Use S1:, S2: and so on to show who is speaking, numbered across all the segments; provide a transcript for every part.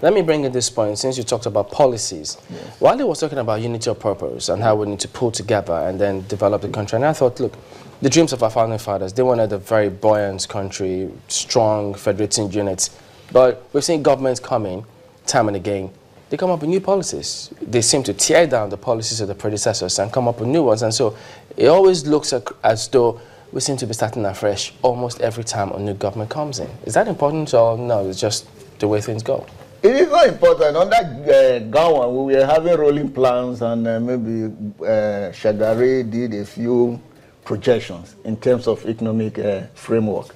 S1: Let me bring in this point, since you talked about policies. Yes. While he was talking about unity of purpose and how we need to pull together and then develop the country, and I thought, look, the dreams of our founding fathers, they wanted a very buoyant country, strong federating units. But we've seen governments coming, time and again, they come up with new policies. They seem to tear down the policies of the predecessors and come up with new ones. And so it always looks as though we seem to be starting afresh almost every time a new government comes in. Is that important or no, it's just the way things go?
S2: It is not important. On that Gawan, we were having rolling plans, and maybe Shagari did a few projections in terms of economic framework.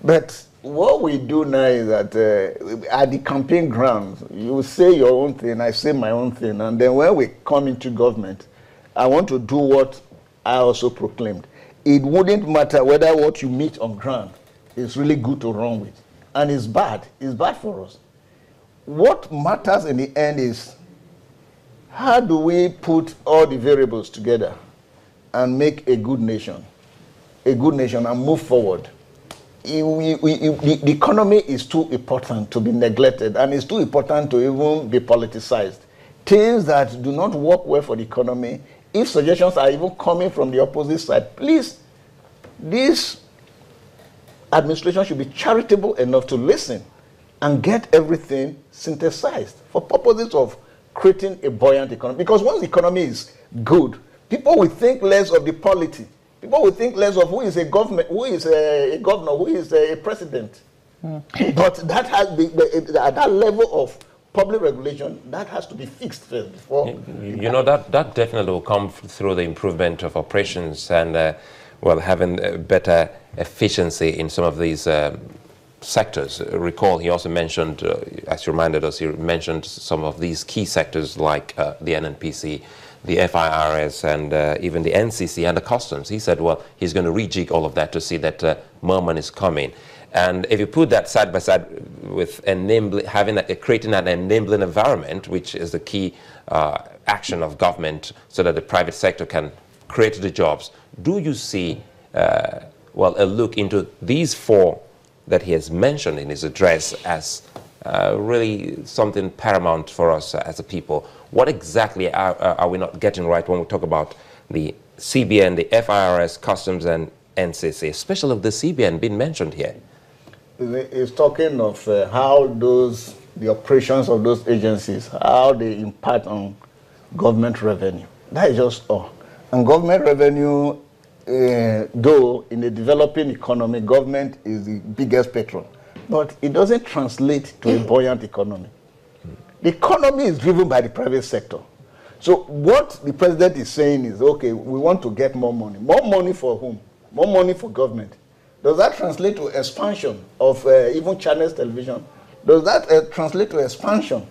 S2: But what we do now is that at the campaign grounds, you say your own thing, I say my own thing, and then when we come into government, I want to do what I also proclaimed. It wouldn't matter whether what you meet on ground is really good to run with, and it's bad. It's bad for us. What matters in the end is how do we put all the variables together and make a good nation and move forward. The economy is too important to be neglected, and it's too important to even be politicized. Things that do not work well for the economy, if suggestions are even coming from the opposite side, please, this administration should be charitable enough to listen and get everything synthesized for purposes of creating a buoyant economy. Because once the economy is good, people will think less of the polity. People will think less of who is a government, who is a governor, who is a president. But that has at that level of public regulation, that has to be fixed first before.
S3: You know, that definitely will come through the improvement of operations and well, having better efficiency in some of these sectors. Recall, he also mentioned, as you reminded us, he mentioned some of these key sectors like the NNPC, the FIRS, and even the NCC and the customs. He said, well, he's going to rejig all of that to see that more money is coming. And if you put that side by side with creating an enabling environment, which is the key action of government, so that the private sector can create the jobs, do you see, well, a look into these four that he has mentioned in his address as really something paramount for us as a people? What exactly are we not getting right when we talk about the CBN, the FIRS, customs, and NCC, especially of the CBN being mentioned here?
S2: It's talking of how the operations of those agencies, how they impact on government revenue. That is just all. And government revenue, though in a developing economy, government is the biggest patron, but it doesn't translate to a buoyant economy. The economy is driven by the private sector. So what the president is saying is, okay, we want to get more money. More money for whom? More money for government. Does that translate to expansion of even Channels television? Does that translate to expansion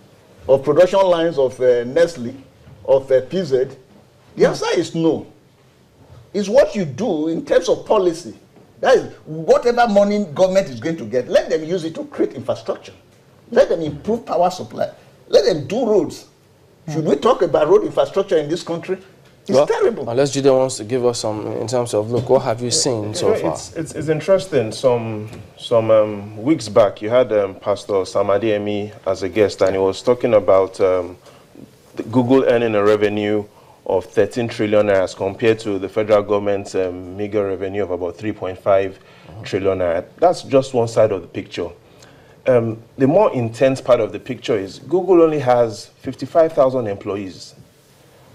S2: of production lines of Nestle, of PZ? The answer is no. It's what you do in terms of policy. That is, whatever money government is going to get, let them use it to create infrastructure. Let them improve power supply. Let them do roads. Should we talk about road infrastructure in this country? It's terrible.
S1: Unless Jude wants to give us some in terms of, look, what have you seen so far?
S4: It's interesting. Some weeks back, you had Pastor Samadi Emi as a guest, and he was talking about Google earning a revenue of 13 trillion as compared to the federal government's meager revenue of about 3.5 trillion. That's just one side of the picture. The more intense part of the picture is Google only has 55,000 employees.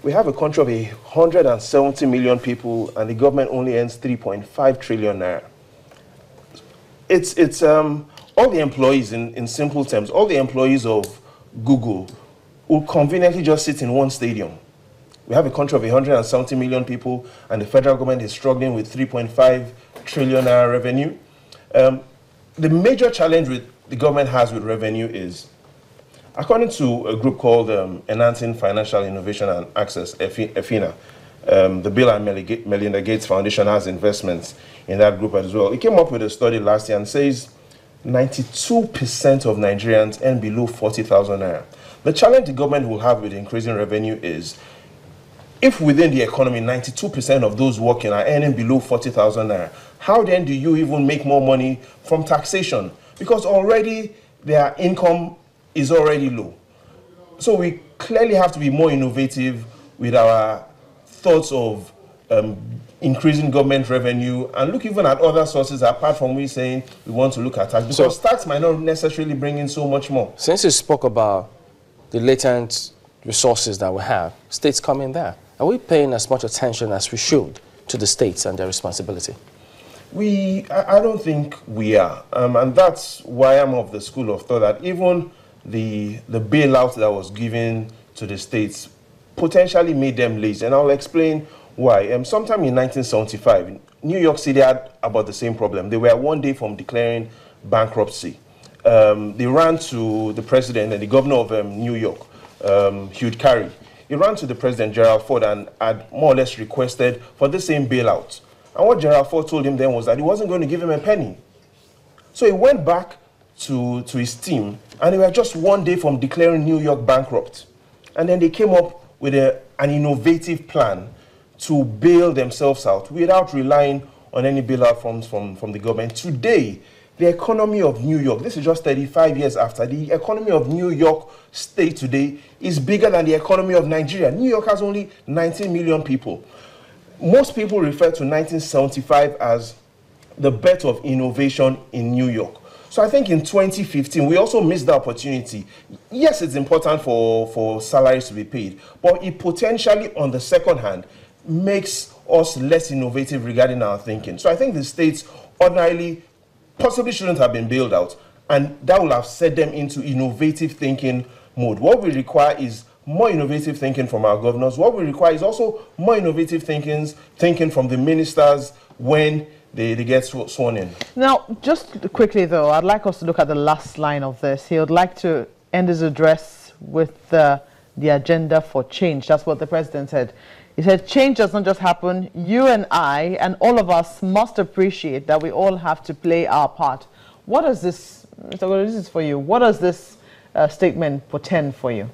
S4: We have a country of 170 million people, and the government only earns 3.5 trillion naira. It's all the employees, in simple terms, all the employees of Google will conveniently just sit in one stadium. We have a country of 170 million people, and the federal government is struggling with 3.5 trillion naira revenue. The major challenge the government has with revenue is, according to a group called Enhancing Financial Innovation and Access, EFINA, the Bill and Melinda Gates Foundation has investments in that group as well. It came up with a study last year and says 92% of Nigerians earn below 40,000 naira. The challenge the government will have with increasing revenue is, if within the economy 92% of those working are earning below 40,000 naira, how then do you even make more money from taxation? Because already there are income is already low. So we clearly have to be more innovative with our thoughts of increasing government revenue, and look even at other sources apart from we saying we want to look at tax, because tax might not necessarily bring in so much more.
S1: Since you spoke about the latent resources that we have, states come in there. Are we paying as much attention as we should to the states and their responsibility?
S4: I don't think we are, and that's why I'm of the school of thought that even the bailout that was given to the states potentially made them lazy, and I'll explain why. Sometime in 1975, New York City had about the same problem. They were one day from declaring bankruptcy. They ran to the president and the governor of New York, Hugh Carey. He ran to the president, Gerald Ford, and had more or less requested for the same bailout. And what Gerald Ford told him then was that he wasn't going to give him a penny. So he went back to his team, and they were just one day from declaring New York bankrupt. And then they came up with an innovative plan to bail themselves out without relying on any bailout funds from the government. Today, the economy of New York, this is just 35 years after, the economy of New York State today is bigger than the economy of Nigeria. New York has only 19 million people. Most people refer to 1975 as the birth of innovation in New York. So I think in 2015, we also missed the opportunity. Yes, it's important for salaries to be paid, but it potentially, on the second hand, makes us less innovative regarding our thinking. So I think the states ordinarily possibly shouldn't have been bailed out, and that will have set them into innovative thinking mode. What we require is more innovative thinking from our governors. What we require is also more innovative thinking from the ministers when they get sworn in.
S5: Now, just quickly though, I'd like us to look at the last line of this. He would like to end his address with the agenda for change. That's what the president said. He said, change does not just happen. You and I and all of us must appreciate that we all have to play our part. What does this, Mr. Godo, this is for you. What does this statement portend for you?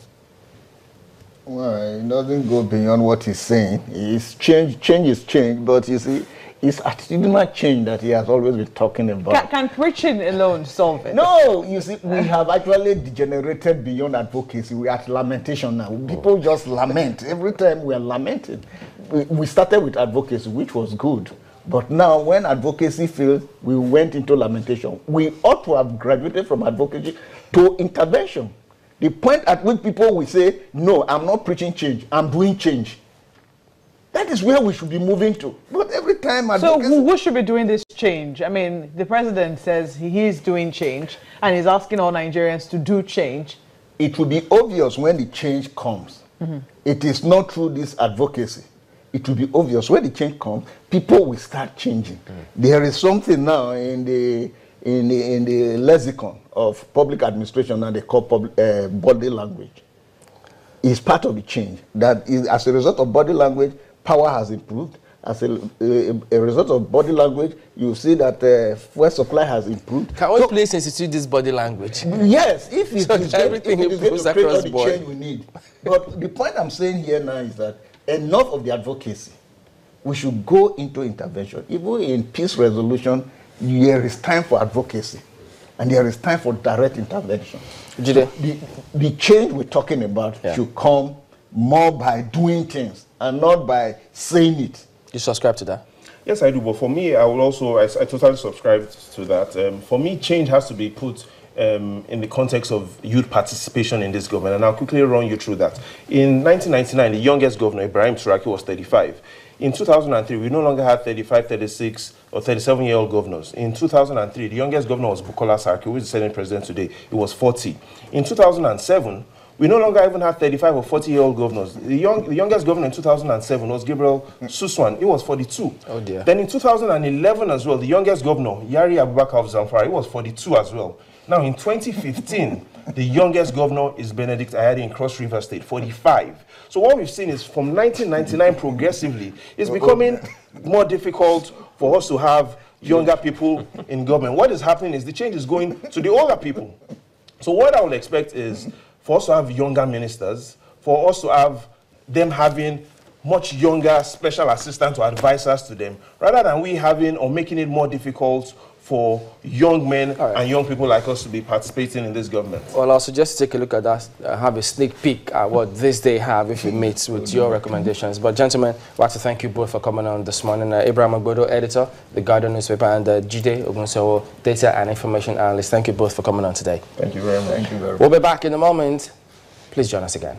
S2: Well, it doesn't go beyond what he's saying. It's change is change, but you see, it's attitudinal change that he has always been talking about.
S5: Can preaching alone solve it?
S2: No, you see, we have actually degenerated beyond advocacy. We are at lamentation now. People just lament. Every time we are lamenting. We started with advocacy, which was good. But now, when advocacy failed, we went into lamentation. We ought to have graduated from advocacy to intervention. The point at which people will say, no, I'm not preaching change, I'm doing change. That is where we should be moving to. But every time advocacy...
S5: So who should be doing this change? I mean, the president says he is doing change, and he's asking all Nigerians to do change.
S2: It will be obvious when the change comes. It is not through this advocacy. It will be obvious when the change comes, people will start changing. There is something now in the lexicon of public administration that they call body language. It's part of the change. That is, as a result of body language, power has improved. As a result of body language, you see that fuel supply has improved.
S1: Can we please institute this body language?
S2: Yes, if it
S1: So
S2: is
S1: everything
S2: going to create all
S1: across
S2: the
S1: board.
S2: change we need. But the point I'm saying here now is that enough of the advocacy. We should go into intervention. Even in peace resolution, there is time for advocacy, and there is time for direct intervention. So the change we're talking about should come more by doing things and not by saying it.
S1: You subscribe to that?
S4: Yes, I do. But for me, I will also, I totally subscribe to that. For me, change has to be put in the context of youth participation in this government. And I'll quickly run you through that. In 1999, the youngest governor, Ibrahim Turaki, was 35. In 2003, we no longer had 35, 36, or 37-year-old governors. In 2003, the youngest governor was Bukola Saraki, who is the Senate president today. He was 40. In 2007, we no longer even have 35 or 40-year-old governors. The youngest governor in 2007 was Gabriel Suswan. He was 42.
S1: Oh dear.
S4: Then in 2011 as well, the youngest governor, Yari Abubakar of Zamfara, he was 42 as well. Now in 2015, the youngest governor is Benedict Ayadi in Cross River State, 45. So what we've seen is from 1999 progressively, it's becoming more difficult for us to have younger people in government. What is happening is the change is going to the older people. So what I would expect is for us to have younger ministers, for us to have them having much younger special assistants or advisors to them, rather than we having or making it more difficult for young men and young people like us to be participating in this government.
S1: Well, I'll suggest you take a look at that, have a sneak peek at what this day have if it meets with your recommendations. But gentlemen, I'd like to thank you both for coming on this morning. Abraham Agbodo, editor, The Guardian newspaper, and Jide Ogunsowo, data and information analyst. Thank you both for coming on today.
S4: Thank you very much.
S2: Thank you very much.
S1: We'll be back in a moment. Please join us again.